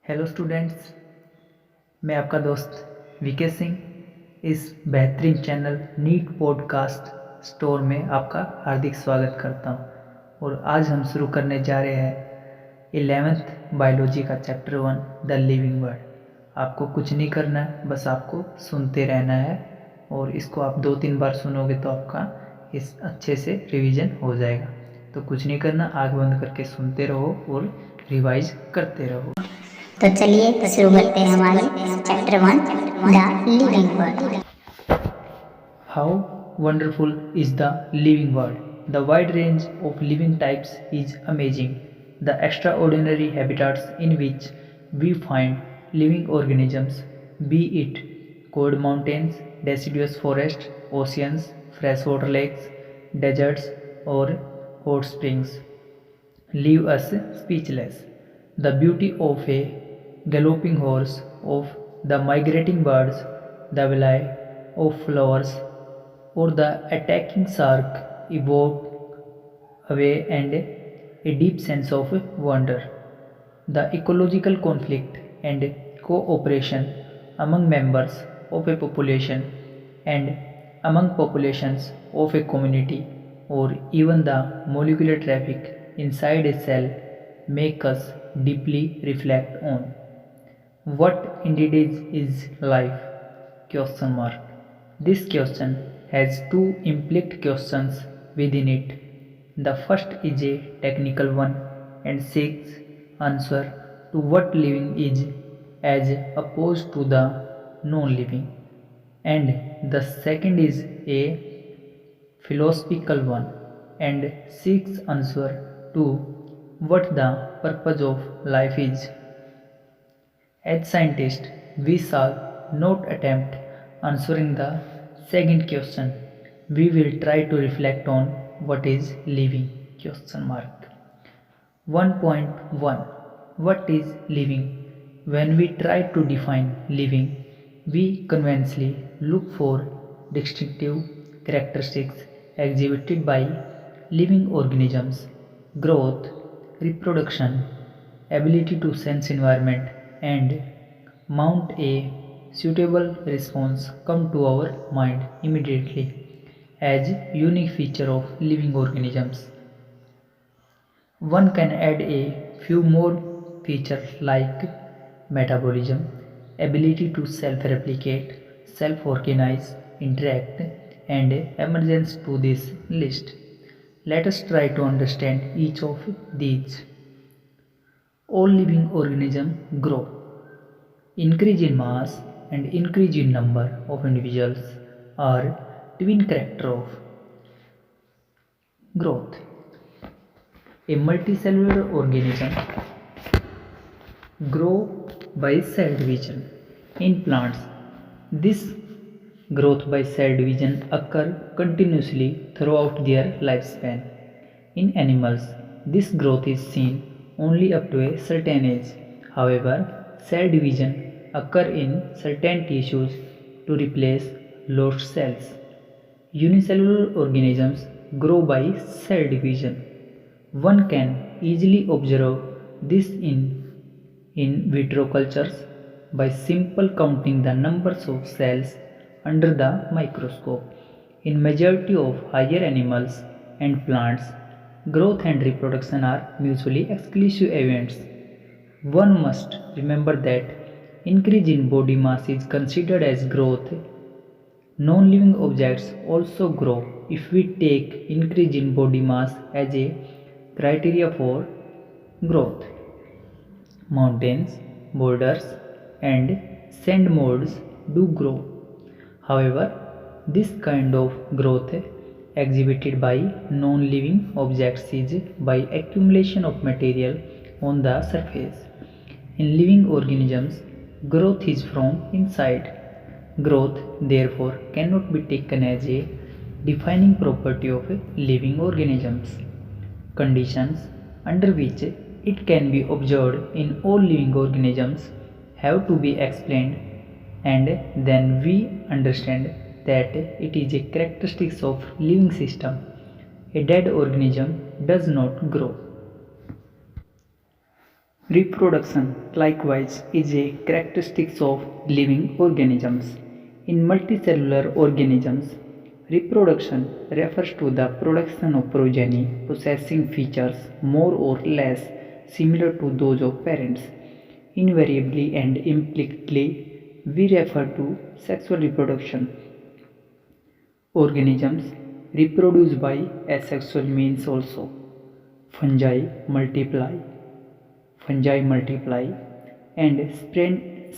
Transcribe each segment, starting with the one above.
Hello students, मैं आपका दोस्त विके सिंह इस बेहतरीन चैनल नीट पॉडकास्ट स्टोर में आपका हार्दिक स्वागत करता हूँ। और आज हम शुरू करने जा रहे हैं 11th बायोलॉजी का चैप्टर 1 द लिविंग वर्ल्ड। आपको कुछ नहीं करना है, बस आपको सुनते रहना है और इसको आप 2-3 बार सुनोगे तो आपका इस अच्छे से रिवीजन हो जाएगा। तो कुछ नहीं करना, आँख बंद करके सुनते रहो और रिवाइज करते रहो। तो चलिए शुरू करते हैं हमारे chapter 1 the living world. How wonderful is the living world! The wide range of living types is amazing. The extraordinary habitats in which we find living organisms, be it cold mountains, deciduous forests, oceans, freshwater lakes, deserts, or hot springs, leave us speechless. The beauty of a galloping horse, of the migrating birds, the villi of flowers, or the attacking shark evoke away and a deep sense of wonder. The ecological conflict and cooperation among members of a population and among populations of a community, or even the molecular traffic inside a cell, make us deeply reflect on what indeed is life? Question mark. This question has two implicit questions within it. The first is a technical one and seeks answer to what living is as opposed to the non-living. And the second is a philosophical one and seeks answer to what the purpose of life is. As scientists, we shall not attempt answering the second question. We will try to reflect on what is living? Question mark. 1.1. What is living? When we try to define living, we conventionally look for distinctive characteristics exhibited by living organisms: growth, reproduction, ability to sense environment, and mount a suitable response come to our mind immediately as unique feature of living organisms. One can add a few more features like metabolism, ability to self-replicate, self-organize, interact, and emergence to this list. Let us try to understand each of these. All living organisms grow. Increase in mass and increase in number of individuals are twin character of growth. A multicellular organism grow by cell division. In plants, this growth by cell division occur continuously throughout their lifespan. In animals, this growth is seen only up to a certain age. However, cell division occur in certain tissues to replace lost cells. Unicellular organisms grow by cell division. One can easily observe this in vitro cultures by simple counting the numbers of cells under the microscope. In majority of higher animals and plants, growth and reproduction are mutually exclusive events. One must remember that increase in body mass is considered as growth. Non-living objects also grow if we take increase in body mass as a criteria for growth. Mountains, boulders, and sand mounds do grow. However, this kind of growth exhibited by non-living objects is by accumulation of material on the surface. In living organisms, growth is from inside. Growth, therefore, cannot be taken as a defining property of living organisms. Conditions under which it can be observed in all living organisms have to be explained, and then we understand that it is a characteristic of living system. A dead organism does not grow. Reproduction, likewise, is a characteristic of living organisms. In multicellular organisms, reproduction refers to the production of progeny possessing features more or less similar to those of parents. Invariably and implicitly, we refer to sexual reproduction. Organisms reproduce by asexual means also. Fungi multiply fungi multiply and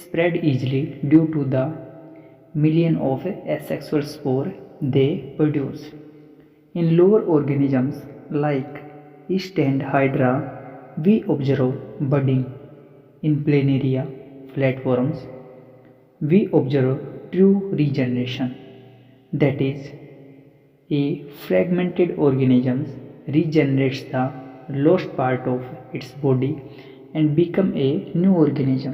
spread easily due to the million of asexual spore they produce. In lower organisms like yeast and hydra, we observe budding. In planaria, flatworms, we observe true regeneration. That is, a fragmented organism regenerates the lost part of its body and become a new organism.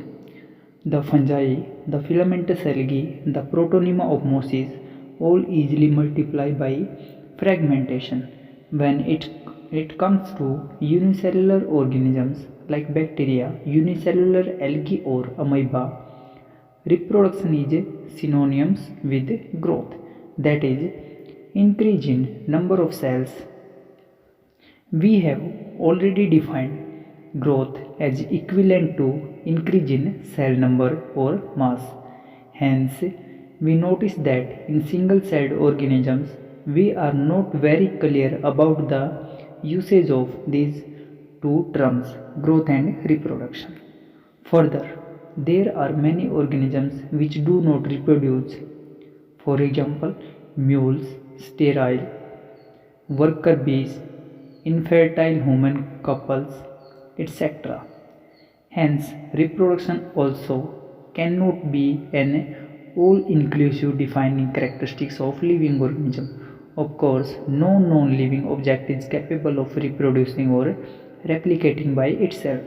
The fungi, the filamentous algae, the protonema of mosses all easily multiply by fragmentation. When it comes to unicellular organisms like bacteria, unicellular algae or amoeba, reproduction is synonymous with growth. That is, increase in number of cells. We have already defined growth as equivalent to increase in cell number or mass. Hence, we notice that in single-celled organisms, we are not very clear about the usage of these two terms, growth and reproduction. Further, there are many organisms which do not reproduce. For example, mules, sterile, worker bees, infertile human couples, etc. Hence, reproduction also cannot be an all-inclusive defining characteristics of living organism. Of course, no non-living object is capable of reproducing or replicating by itself.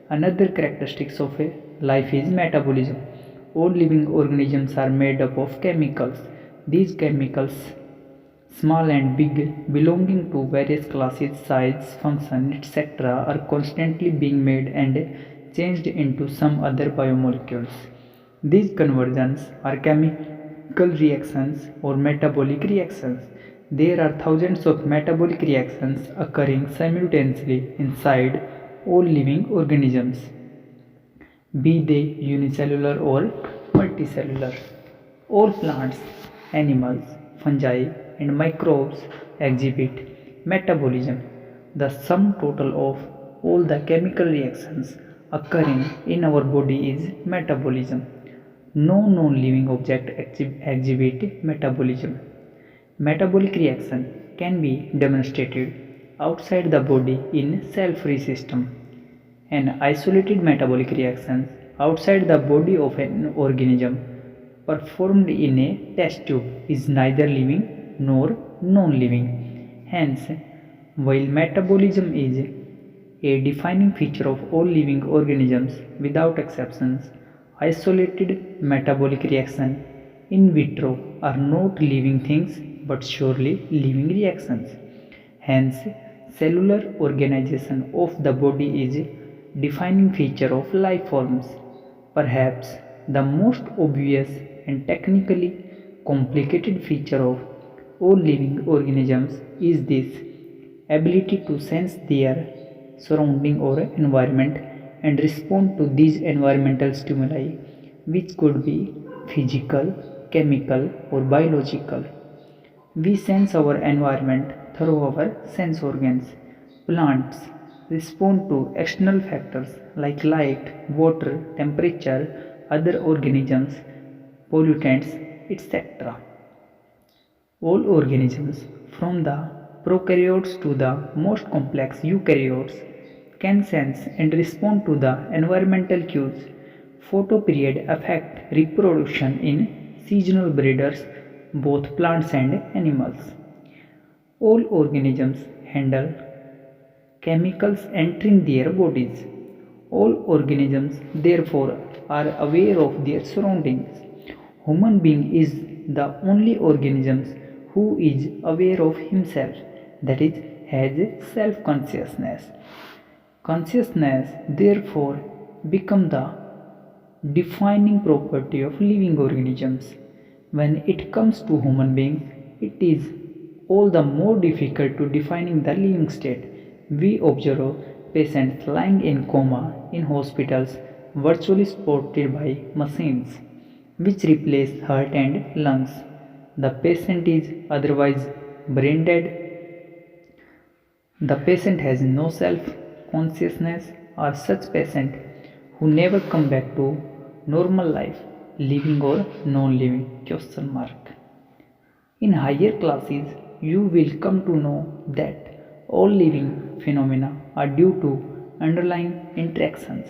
Another characteristic of a life is metabolism. All living organisms are made up of chemicals. These chemicals, small and big, belonging to various classes, size, function, etc., are constantly being made and changed into some other biomolecules. These conversions are chemical reactions or metabolic reactions. There are thousands of metabolic reactions occurring simultaneously inside all living organisms, be they unicellular or multicellular. All plants, animals, fungi, and microbes exhibit metabolism, the sum total of all the chemical reactions occurring in our body is metabolism. No non-living object exhibit metabolism. Metabolic reaction can be demonstrated outside the body in cell-free system. An isolated metabolic reaction outside the body of an organism performed in a test tube is neither living nor non-living. Hence, while metabolism is a defining feature of all living organisms without exceptions, isolated metabolic reactions in vitro are not living things but surely living reactions. Hence, cellular organization of the body is defining feature of life forms. Perhaps the most obvious and technically complicated feature of all living organisms is this ability to sense their surrounding or environment and respond to these environmental stimuli, which could be physical, chemical, or biological. We sense our environment through our sense organs. Plants respond to external factors like light, water, temperature, other organisms, pollutants, etc. All organisms, from the prokaryotes to the most complex eukaryotes, can sense and respond to the environmental cues. Photoperiod affect reproduction in seasonal breeders, both plants and animals. All organisms handle chemicals entering their bodies. All organisms, therefore, are aware of their surroundings. Human being is the only organism who is aware of himself, that is, has self-consciousness. Consciousness, therefore, become the defining property of living organisms. When it comes to human beings, it is all the more difficult to defining the living state. We observe patients lying in coma in hospitals, virtually supported by machines, which replace heart and lungs. The patient is otherwise brain dead. The patient has no self consciousness, or such patient who never come back to normal life, living or non-living question mark. In higher classes, you will come to know that all living phenomena are due to underlying interactions.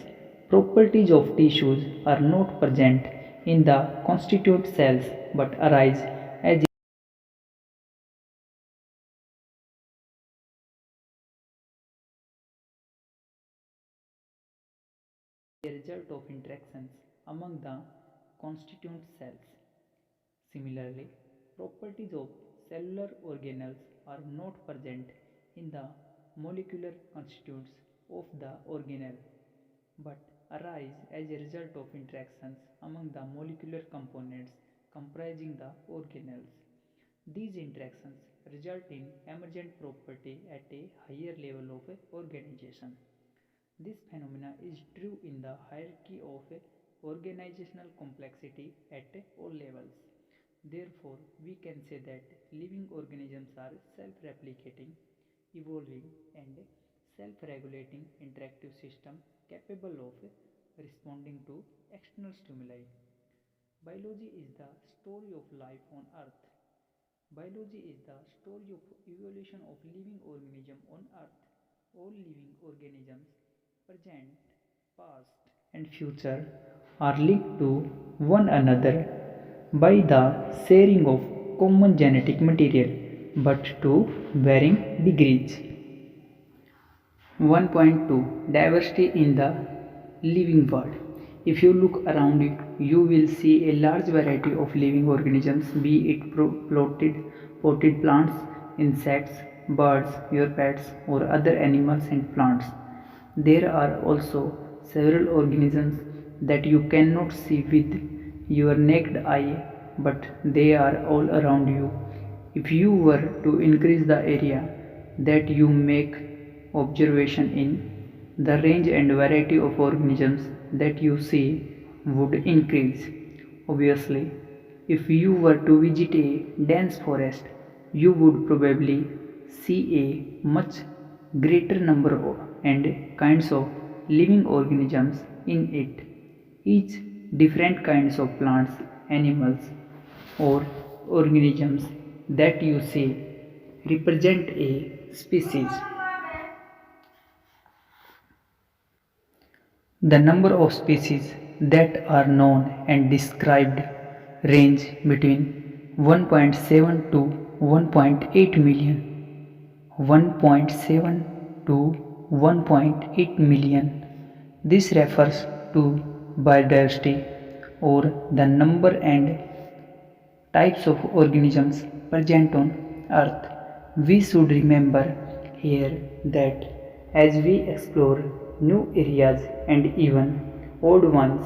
Properties of tissues are not present in the constituent cells but arise as a result of interactions among the constituent cells. Similarly, properties of cellular organelles are not present in the molecular constituents of the organelle but arise as a result of interactions among the molecular components comprising the organelles. These interactions result in emergent property at a higher level of organization. This phenomena is true in the hierarchy of organizational complexity at all levels. Therefore, we can say that living organisms are self-replicating, evolving and self-regulating interactive systems capable of responding to external stimuli. Biology is the story of life on earth. Biology is the story of evolution of living organism on earth. All living organisms, present, past and future, are linked to one another by the sharing of common genetic material, but to varying degrees. 1.2 Diversity in the living world. If you look around you will see a large variety of living organisms, be it potted plants, insects, birds, your pets, or other animals and plants. There are also several organisms that you cannot see with your naked eye, but they are all around you. If you were to increase the area that you make observation in, the range and variety of organisms that you see would increase. Obviously, if you were to visit a dense forest, you would probably see a much greater number and kinds of living organisms in it. Each different kinds of plants, animals, or organisms that you see represent a species. The number of species that are known and described range between 1.7 to 1.8 million. 1.7 to 1.8 million. This refers to biodiversity or the number and types of organisms present on Earth. We should remember here that as we explore new areas and even old ones,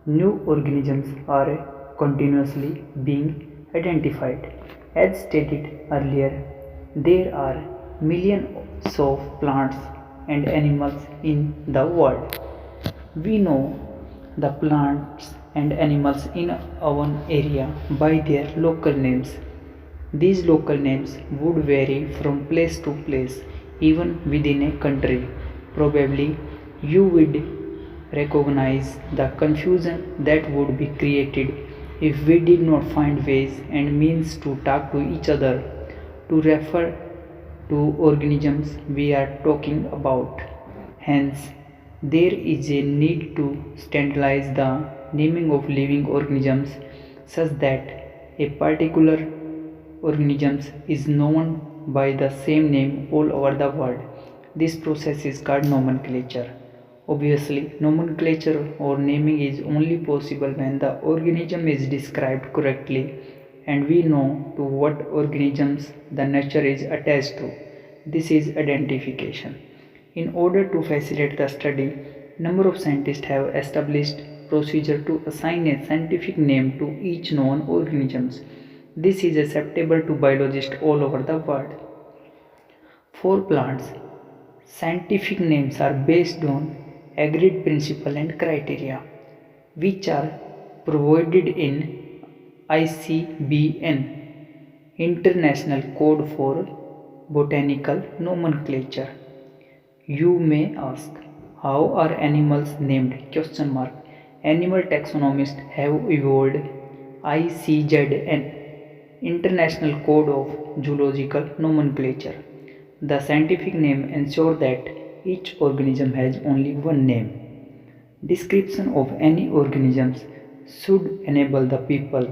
new organisms are continuously being identified. As stated earlier, there are millions of plants and animals in the world. We know the plants and animals in our area by their local names. These local names would vary from place to place, even within a country. Probably you would recognize the confusion that would be created if we did not find ways and means to talk to each other to refer to organisms we are talking about. Hence, there is a need to standardize the naming of living organisms such that a particular organism is known by the same name all over the world. This process is called nomenclature. Obviously, nomenclature or naming is only possible when the organism is described correctly and we know to what organisms the nature is attached to. This is identification. In order to facilitate the study, Number of scientists have established procedure to assign a scientific name to each known organisms. This is acceptable to biologists all over the world. For plants, scientific names are based on agreed principles and criteria, which are provided in ICBN, International Code for Botanical Nomenclature. You may ask, how are animals named? Animal taxonomists have evolved ICZN, International Code of Zoological Nomenclature. The scientific name ensures that each organism has only one name. Description of any organisms should enable the people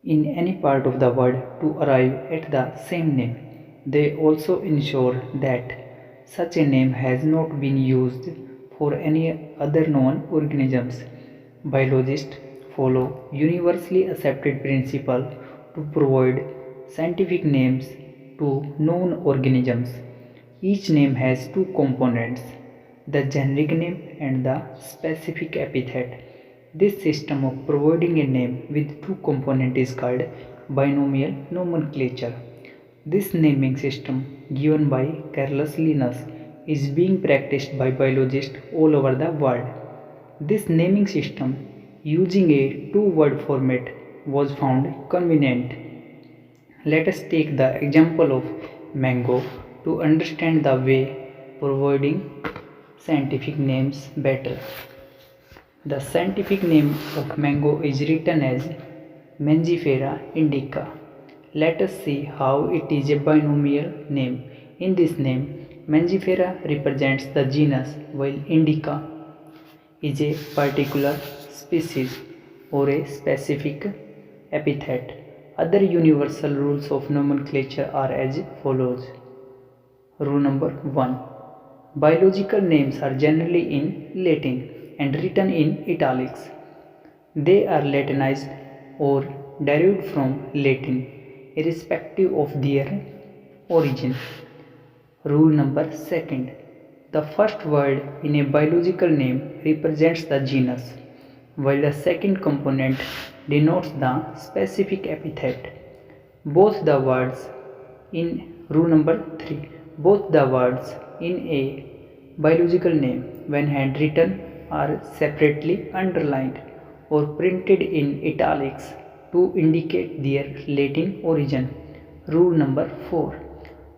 in any part of the world to arrive at the same name. They also ensure that such a name has not been used for any other known organisms. Biologists follow universally accepted principle to provide scientific names to known organisms. Each name has two components, the generic name and the specific epithet. This system of providing a name with two components is called binomial nomenclature. This naming system, given by Carolus Linnaeus, is being practiced by biologists all over the world. This naming system, using a two-word format, was found convenient. Let us take the example of mango to understand the way providing scientific names better. The scientific name of mango is written as Mangifera indica. Let us see how it is a binomial name. In this name, Mangifera represents the genus while indica is a particular species or a specific epithet. Other universal rules of nomenclature are as follows. Rule number 1. Biological names are generally in Latin and written in italics. They are Latinized or derived from Latin, irrespective of their origin. Rule number 2. The first word in a biological name represents the genus, while the second component denotes the specific epithet. Both the words in Rule number 3. Both the words in a biological name, when handwritten, are separately underlined or printed in italics to indicate their Latin origin. Rule number 4.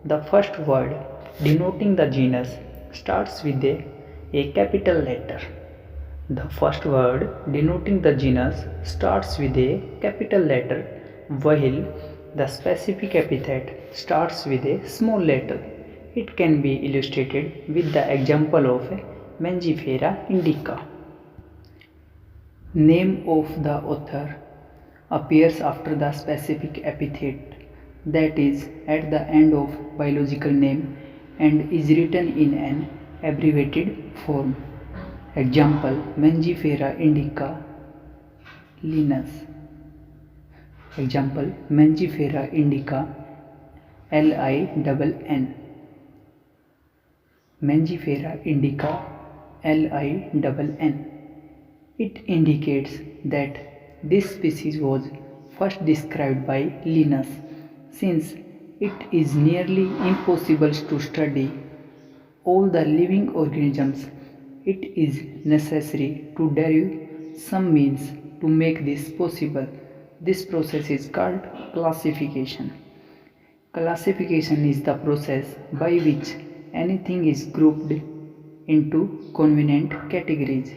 The first word denoting the genus starts with a capital letter. The first word denoting the genus starts with a capital letter, while the specific epithet starts with a small letter. It can be illustrated with the example of Mangifera indica. Name of the author appears after the specific epithet, that is, at the end of biological name, and is written in an abbreviated form. Example: Mangifera indica Linnaeus. Example: Mangifera indica Linn. Mangifera indica Linn. It indicates that this species was first described by Linnaeus, since it is nearly impossible to study all the living organisms. It is necessary to derive some means to make this possible. This process is called classification. Classification is the process by which anything is grouped into convenient categories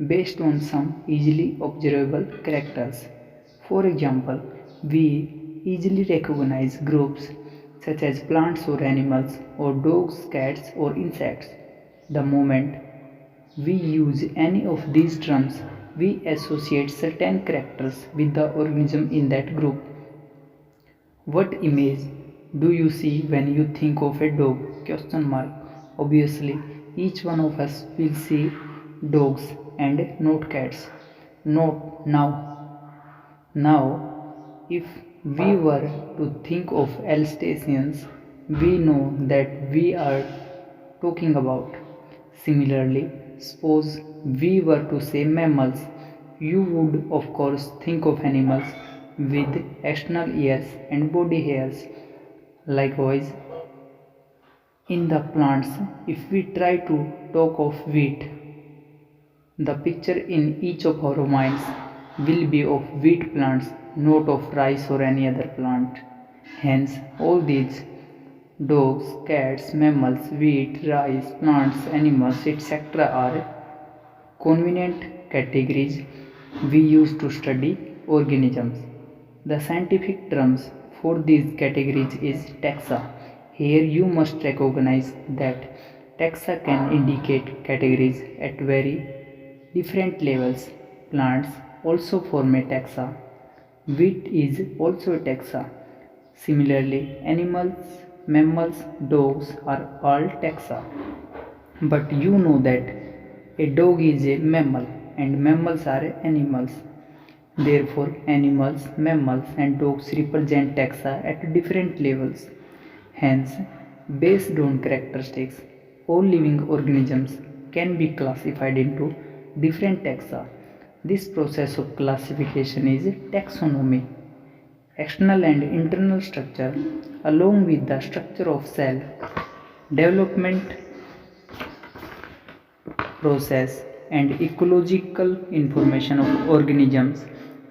based on some easily observable characters. For example, we easily recognize groups such as plants or animals, or dogs, cats, or insects. The moment we use any of these terms, we associate certain characters with the organism in that group. What image do you see when you think of a dog? Obviously, each one of us will see dogs and not cats. Not now, if we were to think of Alsatians, we know that we are talking about. Similarly, suppose we were to say mammals, you would of course think of animals with external ears and body hairs. Likewise, in the plants, if we try to talk of wheat, the picture in each of our minds will be of wheat plants, not of rice or any other plant. Hence, all these dogs, cats, mammals, wheat, rice, plants, animals, etc. are convenient categories we use to study organisms. The scientific terms for these categories is taxa. Here you must recognize that taxa can indicate categories at very different levels. Plants also form a taxa. Wheat is also a taxa. Similarly, animals, mammals, dogs are all taxa. But you know that a dog is a mammal and mammals are animals. Therefore, animals, mammals, and dogs represent taxa at different levels. Hence, based on characteristics, all living organisms can be classified into different taxa. This process of classification is taxonomy. External and internal structure, along with the structure of cell, development process, and ecological information of organisms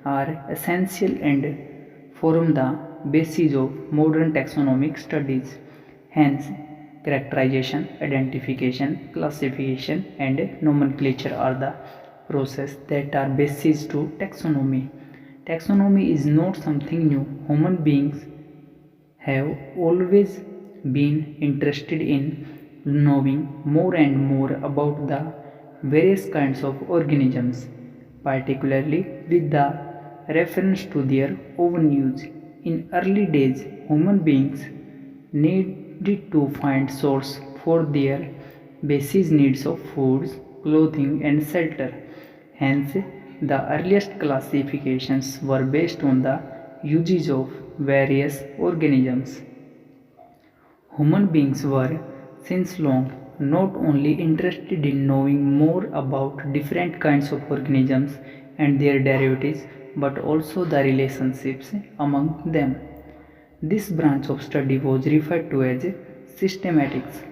are essential and form the basis of modern taxonomic studies. Hence, characterization, identification, classification, and nomenclature are the process that are basis to taxonomy. Taxonomy is not something new. Human beings have always been interested in knowing more and more about the various kinds of organisms, particularly with the reference to their own use. In early days, human beings needed to find source for their basic needs of foods, clothing, and shelter. Hence, the earliest classifications were based on the uses of various organisms. Human beings were, since long, not only interested in knowing more about different kinds of organisms and their derivatives, but also the relationships among them. This branch of study was referred to as systematics.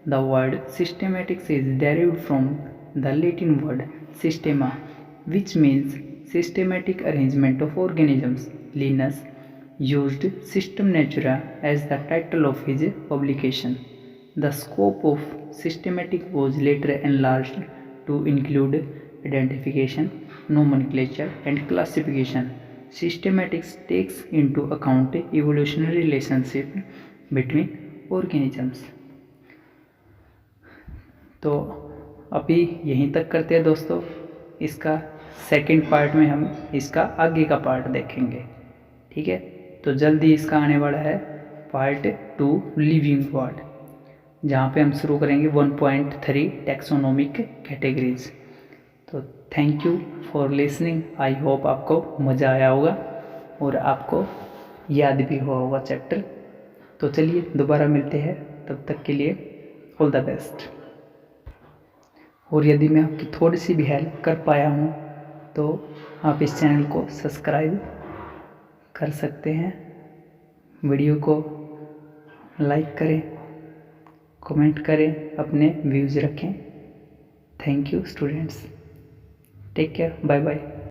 The word systematics is derived from the Latin word systema, which means systematic arrangement of organisms. Linus used System Natura as the title of his publication. The scope of systematic was later enlarged to include identification, nomenclature, and classification. Systematics takes into account evolutionary relationship between organisms. तो अभी यहीं तक करते हैं दोस्तों. इसका second part में हम इसका आगे का पार्ट देखेंगे. ठीक है, तो जल्दी इसका आने वाला है पार्ट 2 लिविंग वर्ड, जहाँ पे हम शुरू करेंगे 1.3 टैक्सोनॉमिक कैटेगरीज. तो thank you for listening. I hope आपको मज़ा आया होगा और आपको याद भी हुआ होगा चैप्टर. तो चलिए दोबारा मिलते हैं, तब तक के लिए ऑल द बेस्ट. और यदि मैं आपकी थोड़ी सी भी हेल्प कर पाया हूँ तो आप इस चैनल को सब्सक्राइब कर सकते हैं, वीडियो को लाइक करें, कमेंट करें, अपने व्यूज़ रखें. Thank you students. Take care. Bye bye.